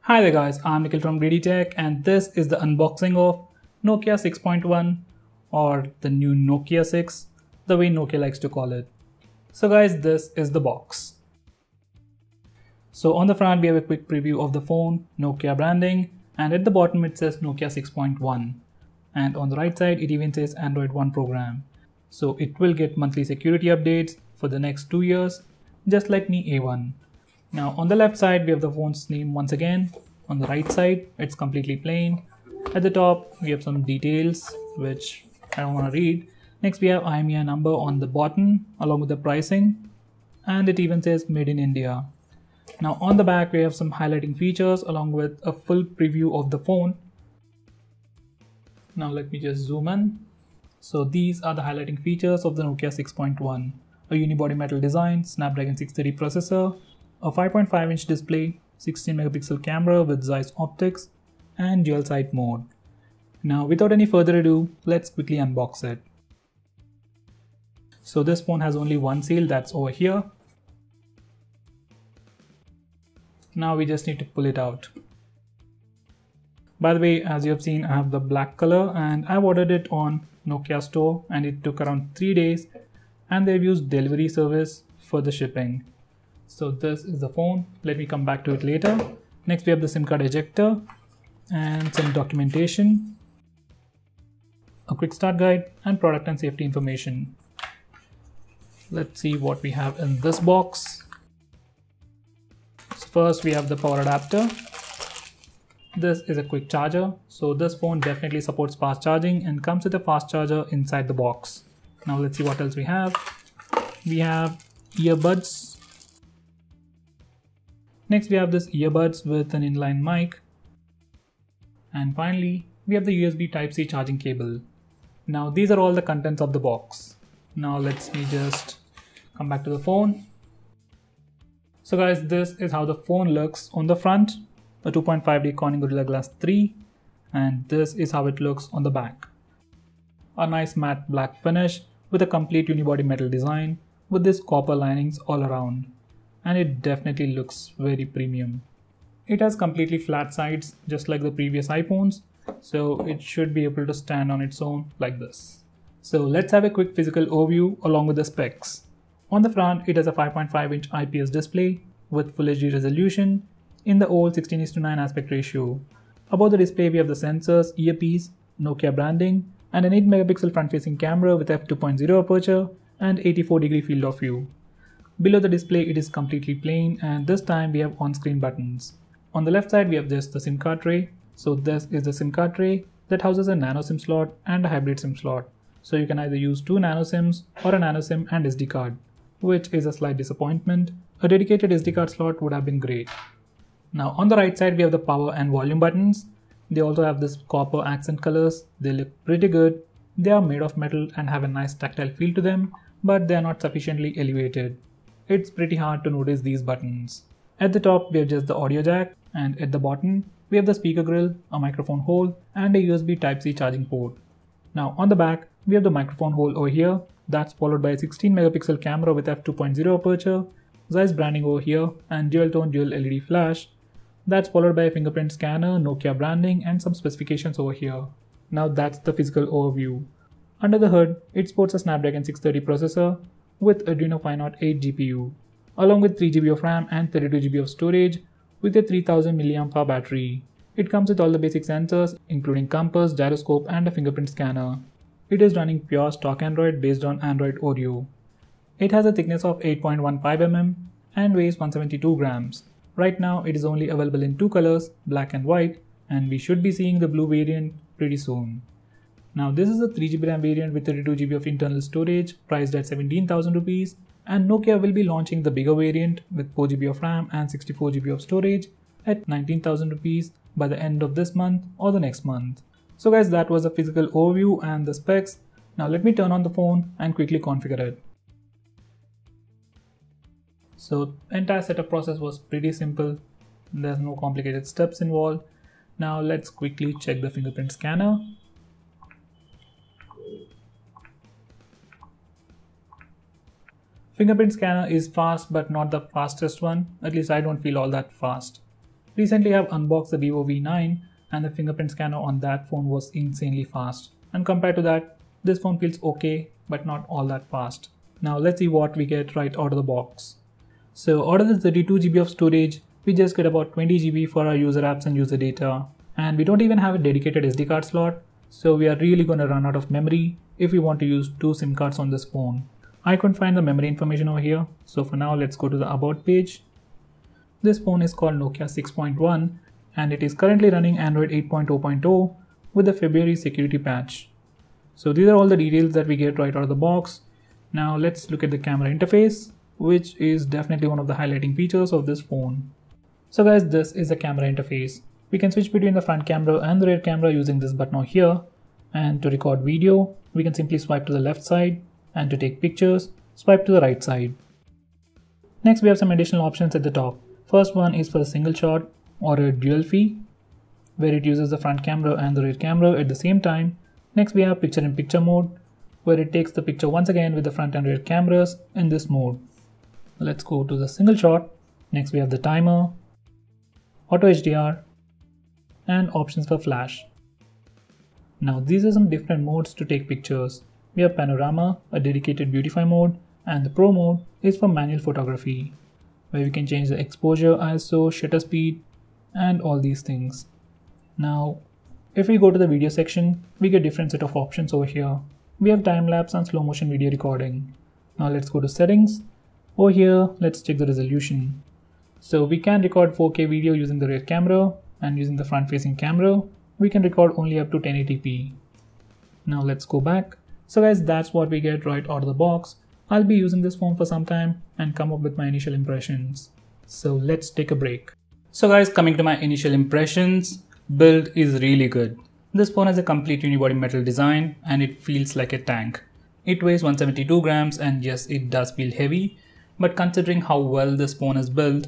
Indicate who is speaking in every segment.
Speaker 1: Hi there guys, I'm Nikhil from GreedyTech and this is the unboxing of Nokia 6.1 or the new Nokia 6, the way Nokia likes to call it. So guys, this is the box. So on the front we have a quick preview of the phone, Nokia branding, and at the bottom it says Nokia 6.1, and on the right side it even says Android 1 program. So it will get monthly security updates for the next 2 years, just like Mi A1. Now on the left side we have the phone's name once again. On the right side it's completely plain. At the top we have some details which I don't want to read. Next we have IMEI number on the button along with the pricing, and it even says made in India. Now on the back we have some highlighting features along with a full preview of the phone. Now let me just zoom in. So these are the highlighting features of the Nokia 6.1. A unibody metal design, Snapdragon 630 processor, a 5.5-inch display, 16 megapixel camera with Zeiss optics, and dual sight mode. Now without any further ado, let's quickly unbox it. So this phone has only one seal, that's over here. Now we just need to pull it out. By the way, as you have seen, I have the black color and I've ordered it on Nokia store and it took around 3 days, and they've used delivery service for the shipping. So this is the phone. Let me come back to it later. Next we have the SIM card ejector and some documentation, a quick start guide, and product and safety information. Let's see what we have in this box. So first we have the power adapter. This is a quick charger. So this phone definitely supports fast charging and comes with a fast charger inside the box. Now let's see what else we have. We have earbuds. Next we have this earbuds with an inline mic. And finally we have the USB Type-C charging cable. Now these are all the contents of the box. Now let me just come back to the phone. So guys, this is how the phone looks on the front, a 2.5D Corning Gorilla Glass 3, and this is how it looks on the back. A nice matte black finish with a complete unibody metal design with this copper linings all around, and it definitely looks very premium. It has completely flat sides just like the previous iPhones, so it should be able to stand on its own like this. So let's have a quick physical overview along with the specs. On the front it has a 5.5-inch IPS display with Full HD resolution in the old 16:9 aspect ratio. Above the display we have the sensors, earpiece, Nokia branding, and an 8 megapixel front facing camera with f2.0 aperture and 84-degree field of view. Below the display it is completely plain, and this time we have on-screen buttons. On the left side we have just the SIM card tray. So this is the SIM card tray that houses a nano SIM slot and a hybrid SIM slot. So you can either use 2 nano SIMs or a nano SIM and SD card, which is a slight disappointment. A dedicated SD card slot would have been great. Now on the right side we have the power and volume buttons. They also have this copper accent colors. They look pretty good. They are made of metal and have a nice tactile feel to them, but they are not sufficiently elevated. It's pretty hard to notice these buttons. At the top we have just the audio jack, and at the bottom we have the speaker grill, a microphone hole, and a USB Type-C charging port. Now on the back we have the microphone hole over here. That's followed by a 16 megapixel camera with f2.0 aperture, Zeiss branding over here, and dual tone dual LED flash. That's followed by a fingerprint scanner, Nokia branding, and some specifications over here. Now that's the physical overview. Under the hood it sports a Snapdragon 630 processor with Adreno 508 GPU, along with 3GB of RAM and 32GB of storage with a 3000 mAh battery. It comes with all the basic sensors including compass, gyroscope, and a fingerprint scanner. It is running pure stock Android based on Android Oreo. It has a thickness of 8.15 mm and weighs 172 grams. Right now it is only available in 2 colors, black and white, and we should be seeing the blue variant pretty soon. Now this is the 3GB RAM variant with 32GB of internal storage priced at 17,000 rupees, and Nokia will be launching the bigger variant with 4GB of RAM and 64GB of storage at 19,000 rupees by the end of this month or the next month. So guys, that was the physical overview and the specs. Now let me turn on the phone and quickly configure it. So the entire setup process was pretty simple. There's no complicated steps involved. Now let's quickly check the fingerprint scanner. Fingerprint scanner is fast but not the fastest one. At least I don't feel all that fast. Recently I've unboxed the Vivo V9 and the fingerprint scanner on that phone was insanely fast. And compared to that, this phone feels okay, but not all that fast. Now let's see what we get right out of the box. So out of this 32 GB of storage, we just get about 20 GB for our user apps and user data. And we don't even have a dedicated SD card slot, so we are really going to run out of memory if we want to use 2 SIM cards on this phone. I couldn't find the memory information over here, so for now let's go to the About page. This phone is called Nokia 6.1 and it is currently running Android 8.0.0 with the February security patch. So these are all the details that we get right out of the box. Now let's look at the camera interface, which is definitely one of the highlighting features of this phone. So guys, this is the camera interface. We can switch between the front camera and the rear camera using this button over here. And to record video, we can simply swipe to the left side, and to take pictures, swipe to the right side. Next we have some additional options at the top. First one is for a single shot or a dual fee, where it uses the front camera and the rear camera at the same time. Next we have picture-in-picture mode, where it takes the picture once again with the front and rear cameras in this mode. Let's go to the single shot. Next we have the timer, auto HDR, and options for flash. Now these are some different modes to take pictures. We have panorama, a dedicated beautify mode, and the pro mode is for manual photography, where we can change the exposure, ISO, shutter speed, and all these things. Now, if we go to the video section, we get different set of options over here. We have time-lapse and slow motion video recording. Now let's go to settings. Over here, let's check the resolution. So we can record 4K video using the rear camera, and using the front-facing camera, we can record only up to 1080p. Now let's go back. So guys, that's what we get right out of the box. I'll be using this phone for some time and come up with my initial impressions. So let's take a break. So guys, coming to my initial impressions, build is really good. This phone has a complete unibody metal design and it feels like a tank. It weighs 172 grams and yes, it does feel heavy, but considering how well this phone is built,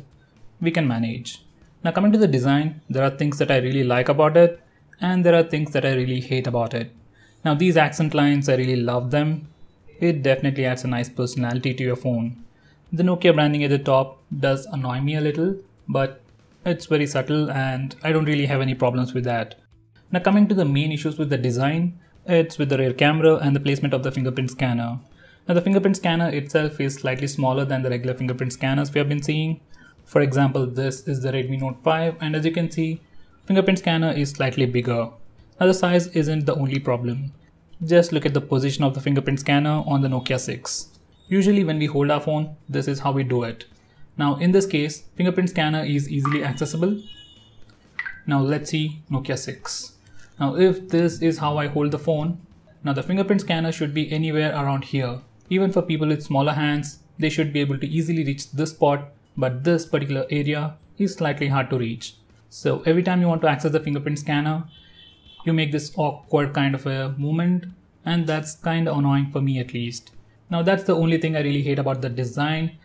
Speaker 1: we can manage. Now coming to the design, there are things that I really like about it and there are things that I really hate about it. Now these accent lines, I really love them. It definitely adds a nice personality to your phone. The Nokia branding at the top does annoy me a little, but it's very subtle and I don't really have any problems with that. Now coming to the main issues with the design, it's with the rear camera and the placement of the fingerprint scanner. Now the fingerprint scanner itself is slightly smaller than the regular fingerprint scanners we have been seeing. For example, this is the Redmi Note 5 and as you can see, fingerprint scanner is slightly bigger. Now the size isn't the only problem. Just look at the position of the fingerprint scanner on the Nokia 6. Usually when we hold our phone, this is how we do it. Now in this case, fingerprint scanner is easily accessible. Now let's see Nokia 6. Now if this is how I hold the phone, now the fingerprint scanner should be anywhere around here. Even for people with smaller hands, they should be able to easily reach this spot, but this particular area is slightly hard to reach. So every time you want to access the fingerprint scanner, you make this awkward kind of a movement and that's kind of annoying for me at least. Now that's the only thing I really hate about the design.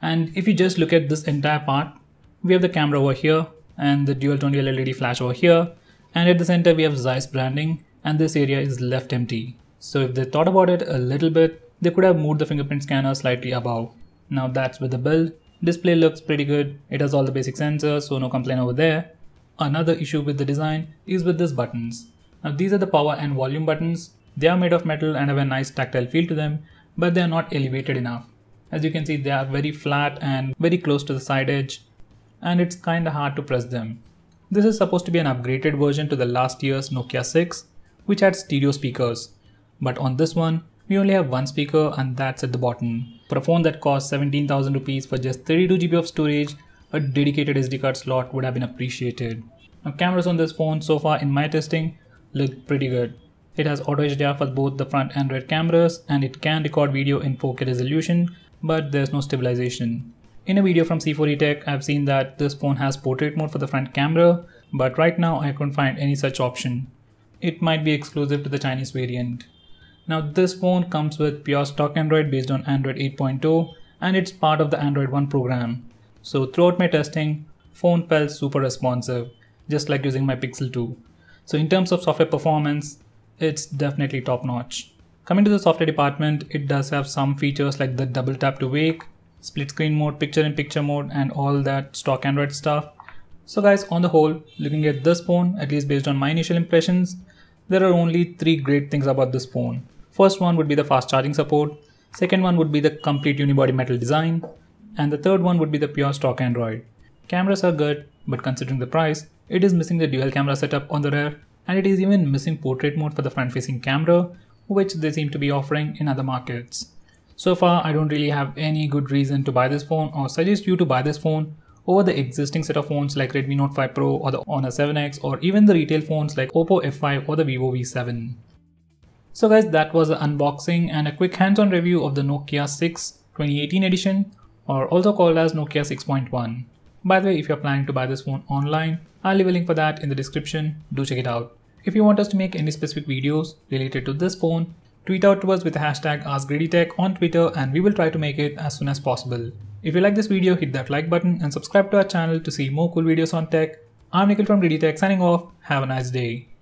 Speaker 1: And if you just look at this entire part, we have the camera over here and the dual tone LED flash over here. And at the center we have Zeiss branding and this area is left empty. So if they thought about it a little bit, they could have moved the fingerprint scanner slightly above. Now that's with the build. Display looks pretty good. It has all the basic sensors, so no complaint over there. Another issue with the design is with these buttons. Now these are the power and volume buttons. They are made of metal and have a nice tactile feel to them, but they are not elevated enough. As you can see, they are very flat and very close to the side edge, and it's kinda hard to press them. This is supposed to be an upgraded version to the last year's Nokia 6, which had stereo speakers. But on this one, we only have one speaker and that's at the bottom. For a phone that costs 17,000 rupees for just 32 GB of storage, a dedicated SD card slot would have been appreciated. Now cameras on this phone so far in my testing look pretty good. It has auto HDR for both the front and rear cameras and it can record video in 4K resolution, but there's no stabilization. In a video from C4E-Tech, I've seen that this phone has portrait mode for the front camera, but right now I couldn't find any such option. It might be exclusive to the Chinese variant. Now this phone comes with pure stock Android based on Android 8.0 and it's part of the Android One program. So throughout my testing, phone felt super responsive, just like using my Pixel 2. So in terms of software performance, it's definitely top notch. Coming to the software department, it does have some features like the double tap to wake, split screen mode, picture in picture mode and all that stock Android stuff. So guys, on the whole, looking at this phone, at least based on my initial impressions, there are only 3 great things about this phone. First one would be the fast charging support, second one would be the complete unibody metal design, and the third one would be the pure stock Android. Cameras are good, but considering the price, it is missing the dual camera setup on the rear, and it is even missing portrait mode for the front facing camera, which they seem to be offering in other markets. So far, I don't really have any good reason to buy this phone or suggest you to buy this phone over the existing set of phones like Redmi Note 5 Pro or the Honor 7X, or even the retail phones like Oppo F5 or the Vivo V7. So guys, that was the unboxing and a quick hands-on review of the Nokia 6 2018 edition, or also called as Nokia 6.1. By the way, if you're planning to buy this phone online, I'll leave a link for that in the description. Do check it out. If you want us to make any specific videos related to this phone, tweet out to us with the hashtag AskGreedyTech on Twitter and we will try to make it as soon as possible. If you like this video, hit that like button and subscribe to our channel to see more cool videos on tech. I'm Nikhil from GreedyTech signing off. Have a nice day.